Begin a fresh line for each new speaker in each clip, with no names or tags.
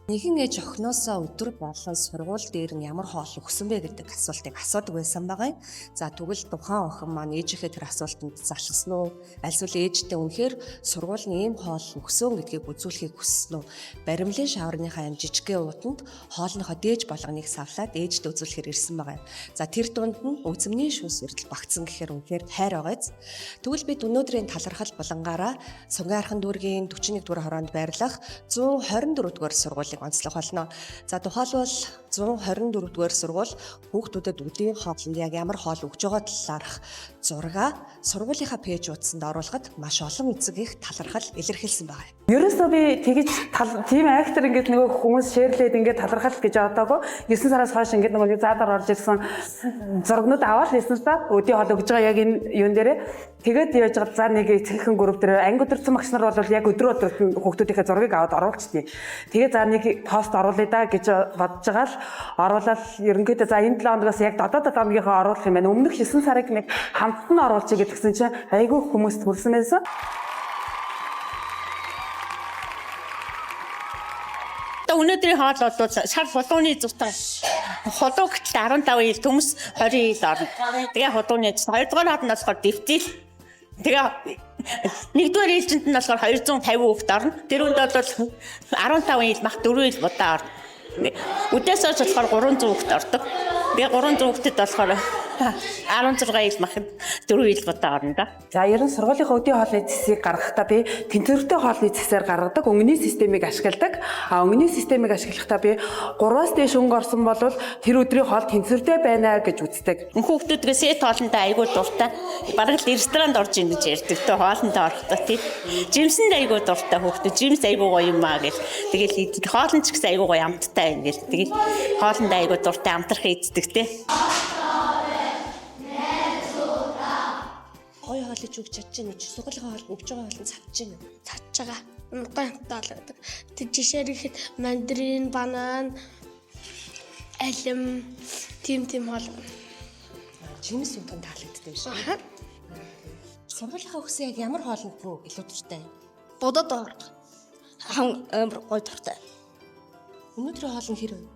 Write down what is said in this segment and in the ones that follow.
Нэгэн ээж охиноосоо өдөр болон сургууль дээр нь ямар хоол өгсөн бэ гэдэг асуултыг асуудаг байсан байгаа юм. За тэгвэл тухайн охин маань ээжийнхээ тэр асуултанд залхсан уу? Альсвал ээжтэй үнэхээр сургууль нь ийм хоол өгсөн гэдгийг үзүүлэхийг хүссэн үү? Баримлын шаварныхаа юм жижигхэн уутанд хоолныхоо дээж болгоныг савлаад ээжтэй үзүүлэхээр ирсэн байгаа юм. За тэр дунд нь үзмний шүүс эрдэл багтсан гэхээр үнэхээр хайр байгааз. Тэгвэл бид өнөөдрийн талархал булангаараа Сунгаархан дүүргийн 41 дугаар хороонд байрлах 124 дугаар сургууль онцлох болно. За тухайлбал 124 дугаар сургууль хүүхдүүдэд өдрийн хоолнд яг ямар хоол өгж байгаа талаарх зураг сургуулийнхаа пэйж утсанд оруулахад маш олон эцэг их талархал илэрхийлсэн байгаа юм.
Ерөөсөө би тэгэж тийм актер ингээд нөгөө хүмүүс шеэрлээд ингээд талархал гэж одоогоо 9 сараас хойш ингээд нөгөө заадаар орж ирсэн зургнууд аваад ирсэн та өдний хоол өгж байгаа яг энэ юун дээрээ тэгээд яаж байгаа за нэг эцэгхэн групп дээр анги өдөрцөн багш нар бол яг өдрөө хүүхдүүдийнхээ зургийг аваад оруулчихтий. Тэгээд за нэг пост оруулъя да гэж бодож байгаа л оруулаад ерөнхийдөө за энэ 7 хоногоос яг додоод хоногийнхоо оруулах юм байна. Өмнөх 9 сарыг нэг хамтд нь оруулчих гэдгсэн чинь айгүй хүмүүст хүрсэн байсан.
Өнөөдрийн хоол бол сар хулууны зутаа хулуу гэтэл 15 ил төмс 20 ил орно. Тэгээ хулууны 2 дугаар хаад нь болохоор дэвтэл. Тэгээ нэгдүгээр ээлжинд нь болохоор 250 хүүхэд орно. Тэр үнд бол 15 ил мах 4 ил будаа орно. Үдээс хойш болохоор 300 хүүхэд ордог. Тэгээ 300 хүүхдэд болохоор 16 ил махад 4 ил будаа орно да.
За ерөн сургуулийнхаа өдний хоолны цэсийг гаргахдаа би тэнцвэртэй хоолны цэсээр гаргадаг өнгөний системийг ашигладаг. Өнгөний системийг ашиглахдаа би 3-аас дээш өнгө орсон бол тэр өдрийн хоол тэнцвэртэй байна гэж үздэг.
Хүүхдүүдгээ сет хоолндоо айгүй дуртай. Бараг л ресторанд орж ийн гэж ярьдаг. Тэ хоолндоо орохдоо тий. Жимсэнд айгүй дуртай хүүхдүүд. Жимс айгүй гоё юм аа гэл. Тэгэл хоолн ч гэсэн айгүй гоё амттай байна гэл. Тэгэл хоолндоо айгүй дуртай амтрах ийддэг тий.
Гоё хоол иж өгч чадж байна уу? Сургуулийн хоол өгж байгаа хоол нь цадж байна уу?
Цадж байгаа. Гоё таалагддаг. Тэг жишээр ихэд мандарин, банан, алим тийм хоол.
Жимс юм таалагддаг юм шиг. Сургуулийнхаа өгсөн яг ямар хоолнд руу илүү дуртай?
Бодод ор. Амар гоё дуртай.
Өнөөдрийн хоол нь хэр вэ?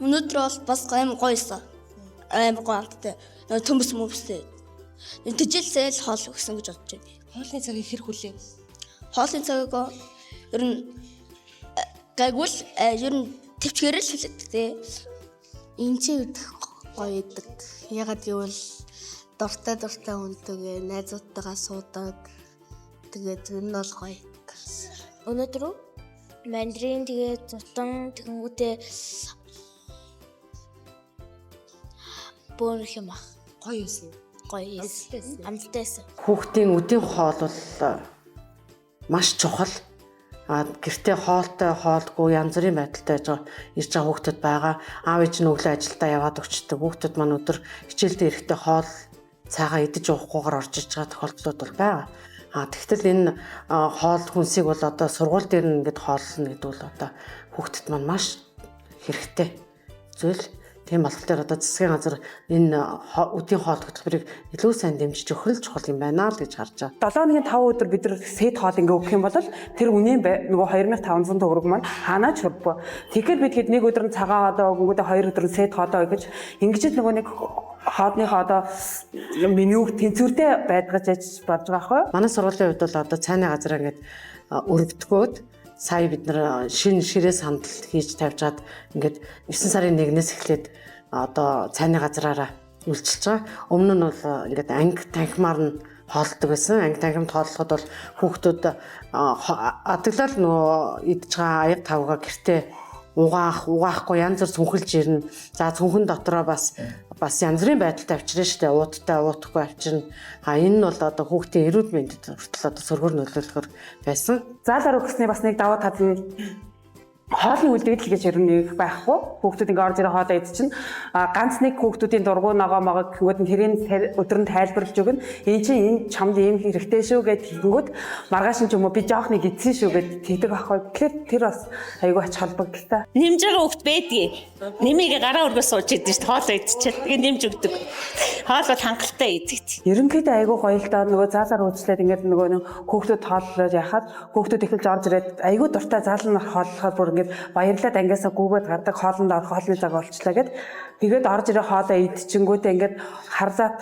Өнөөдөр бол бас амар гоёсон. Амар гоё амттай. Төмс мөвстэй. Тэжээлсэл хоол өгсөн гэж бодож байна.
Хоолны цагийг хэр хүлэв?
Хоолны цагийг ер нь гайгуул ер нь төвчгээрэл хүлээдэг тий. Энд чи идэх гоё идэг. Ягаад гэвэл дуртай ундаг, найзуудтайгаа суудаг. Тэгээд энэ бол гоё. Өнөөдөр мандарин тэгээд зутан тэгэнгүүтээ бөөнх юм аа.
Гоё юусэн.
Гоё амттай.
Хүүхдийн өдийн хоол бол маш чухал. Гэртээ хоолтой хоолгүй янз бүрийн байдалтай ирж байгаа хүүхдүүд байгаа. Аав ээж нь өглөө ажилдаа яваад өчтдөг. Хүүхдүүд маань өдөр хичээлдээ ирэхдээ хоол цаагаа идэж уухгүйгээр орж иж байгаа тохиолдлууд бол байгаа. Тэгтэл энэ хоол хүнсийг бол одоо сургууль дээр нь ингээд хооллно гэдэг бол одоо хүүхдэд маань маш хэрэгтэй зүйл. Тийм болохоор одоо засгийн газар энэ өдийн хоол хөтөлбөрийг илүү сайн дэмжиж өгөх чухал юм байна л гэж харж байгаа. 7 хоногийн 5 өдөр бид нар сет хоол ингээ өгөх юм бол тэр үнийн нөгөө 2500 төгрөг маань хаанаа ч хурдгүй. Тэгэхээр бид хэд нэг өдөр нь цагаан одоо өгөнгөдөө 2 өдөр нь сет хоолоо гэж ингэж л нөгөө нэг хоолныхоо одоо менюг тэнцвэртэй байдгаж бодож байгаа хгүй. Манай сургуулийн хувьд бол одоо цайны газар ингээд өргөдгөөд сая бид нар шинэ ширээ сандал хийж тавьжгаад ингээд 9 сарын 1-ээс эхлээд одоо цайны газраараа үйлчилж байгаа. Өмнө нь бол ингээд анги танхимаар нь хоолдог байсан. Анги танхимд хооллоход бол хүүхдүүд адаглал нөгөө идж байгаа аяг тавга гэртээ угаахгүй янз бүр цүнхэлж ирнэ. За цүнхэн дотроо бас янз бүрийн байдалтай авчирна шүү дээ. Ууттай, уутахгүй авчирна. Энэ нь бол одоо хүүхдийн эрүүл мэндэд хүртэл одоо сөргөөр нөлөөлөхөр байсан. Заалаар өгснээ бас нэг даваа тал нь хоолны үлдэгдэл гэж ер нь нэг байхгүй. Хүүхдүүд ингээ орж ирээ хоолоо идчихнэ. Ганц нэг хүүхдүүдийн дургуй ногоо могоо гэнгүүт нь тэрийн өдөр нь тайлбарлаж өгнө. Энэ чинь энэ чамд ийм хэрэгтэй шүү гэд тэгэнгүүт маргааш нь ч юм уу би жоох нэг идсэн шүү гэд тэгдэг байхгүй. Тэгэхээр тэр бас айгүй ач холбогдолтой.
Нэмж байгаа хүүхд байдгийг. Нэмийг гараа өргөөс сууж идэв шүү дээ. Хоолоо идчихээд тэгээ нэмж өгдөг. Хоол бол хангалттай идэгт.
Ерөнхийдөө айгүй гоё л доо нөгөө заалаар үйлчлээд ингээд нөгөө хүүхдүүд хооллож яхад хүүхдүүд эхэлж орж ирээд айгүй дуртай заалнаар хооллохоор бүр
ингээд баярлаад ангиасаа гүгээд гардаг хоолнд орох хоолны цаг болчлаа гэд тэгээд орж ирээ хоолоо идчихэнгүүтээ ингээд харлаад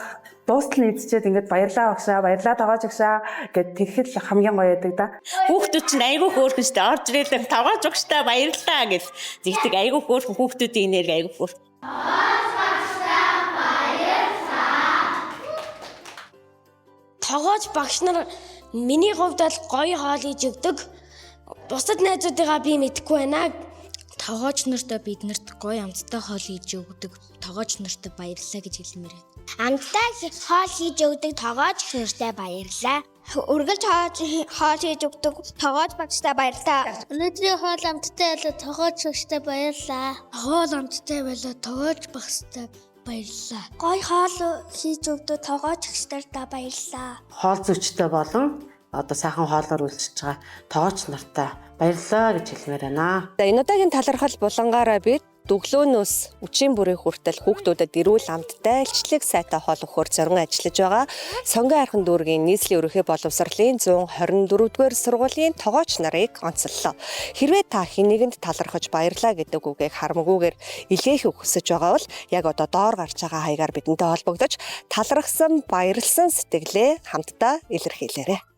дуустал нь идчихэд ингээд баярлаа багшаа баярлаа тоогооч агшаа гэд тэгэхэд л хамгийн гоё яадаг да.
Хүүхдүүд чинь айгүй хөөрхөн штэ орж ирээд тавгааж өгчтэй баярлаа гэж зигтэг айгүй хөөрхөн хүүхдүүдийн энерги айгүй хөөрхөн.
Тогоож багш нар миний хувьд бол гоё хоол хийж өгдөг. Бусад найзуудыгаа би мэдэхгүй байна.
Тогооч нартай биднэрт гоё амттай хоол хийж өгдөг. Тогооч нартай баярлалаа гэж хэлмээр байна.
Амттай хоол хийж өгдөг тогооч нартай баярлаа. Үргэлж хоол хийж өгдөг тогооч багштай баярлаа.
Өнөөдрийн хоол амттай байлаа тогооч багштай баярлалаа. Хоол амттай байлаа тогооч багштай баярлалаа.
Гоё хоол хийж өгдөг тогооч багштай баярлаа.
Хоол зүйчтэй болон одоо сайхан хоолоор үйлчилж байгаа тоогооч нартай баярлалаа гэж хэлмээр байна.
За энэ удаагийн талархал булангаараа бид Дүглөөнөөс үчийн бүрийн хүртэл хүүхдүүдэд эрүүл амттай илчлэг сайтай хоол өгөхөөр зорин ажиллаж байгаа. Сонгон хайрхан дүүргийн нийслэлийн ерөнхий боловсролын 124-р сургуулийн тогооч нарыг онцоллоо. Хэрвээ та хэнийгэнд талархаж баярлаа гэдэг үгийг харамгүйгээр илгээх хүсэж байгаа бол яг одоо доор гарч байгаа хаягаар бидэнтэй холбогдож талархсан, баярлсан сэтгэлээ хамтдаа илэрхийлээрэй.